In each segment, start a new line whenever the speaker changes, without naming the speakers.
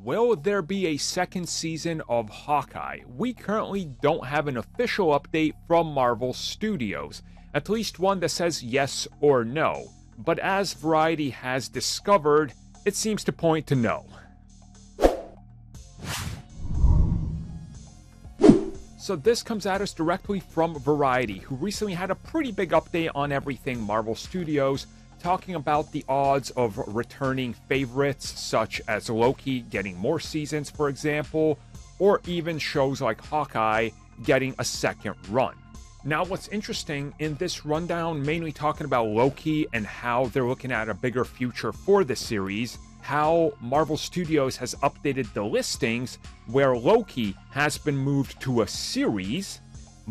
Will there be a second season of Hawkeye? We currently don't have an official update from Marvel Studios, at least one that says yes or no. But as Variety has discovered, it seems to point to no. So this comes at us directly from Variety, who recently had a pretty big update on everything Marvel Studios, talking about the odds of returning favorites such as Loki getting more seasons, for example, or even shows like Hawkeye getting a second run. Now, what's interesting in this rundown, mainly talking about Loki and how they're looking at a bigger future for the series, how Marvel Studios has updated the listings where Loki has been moved to a series,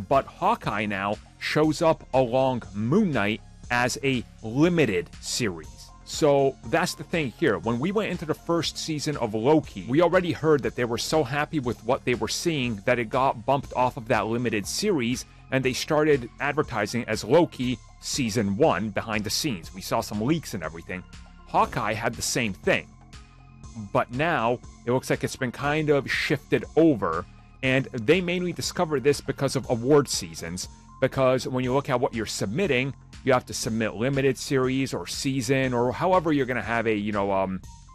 but Hawkeye now shows up along Moon Knight as a limited series. So that's the thing here. When we went into the first season of Loki, we already heard that they were so happy with what they were seeing that it got bumped off of that limited series, and they started advertising as Loki Season 1 behind the scenes. We saw some leaks and everything. Hawkeye had the same thing. But now, it looks like it's been kind of shifted over, and they mainly discovered this because of award seasons, because when you look at what you're submitting, you have to submit limited series or season or however you're going to have a,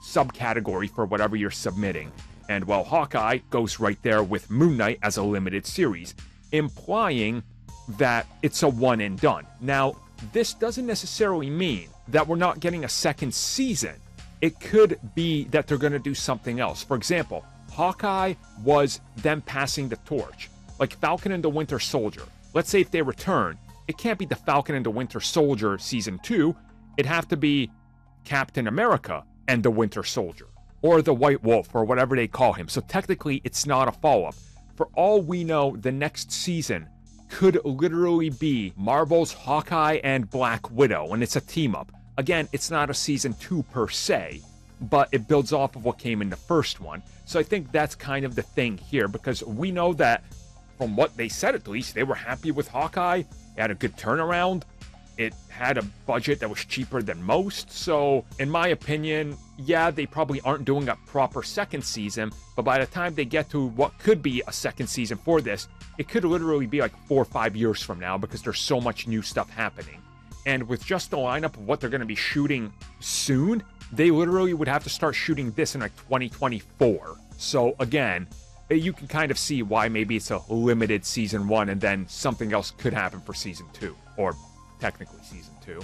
subcategory for whatever you're submitting. And well, Hawkeye goes right there with Moon Knight as a limited series, implying that it's a one and done. Now, this doesn't necessarily mean that we're not getting a second season. It could be that they're going to do something else. For example, Hawkeye was them passing the torch, like Falcon and the Winter Soldier. Let's say if they return, it can't be the Falcon and the Winter Soldier Season 2. It'd have to be Captain America and the Winter Soldier, or the White Wolf, or whatever they call him. So technically, it's not a follow-up. For all we know, the next season could literally be Marvel's Hawkeye and Black Widow, and it's a team-up. Again, it's not a Season 2 per se, but it builds off of what came in the first one. So I think that's kind of the thing here, because we know that, from what they said at least, they were happy with Hawkeye. It had a good turnaround. It had a budget that was cheaper than most. So, in my opinion, yeah, they probably aren't doing a proper second season, but by the time they get to what could be a second season for this, it could literally be like 4 or 5 years from now, because there's so much new stuff happening. And with just the lineup of what they're going to be shooting soon, they literally would have to start shooting this in like 2024. So again, you can kind of see why maybe it's a limited Season 1 and then something else could happen for Season 2, or technically Season 2.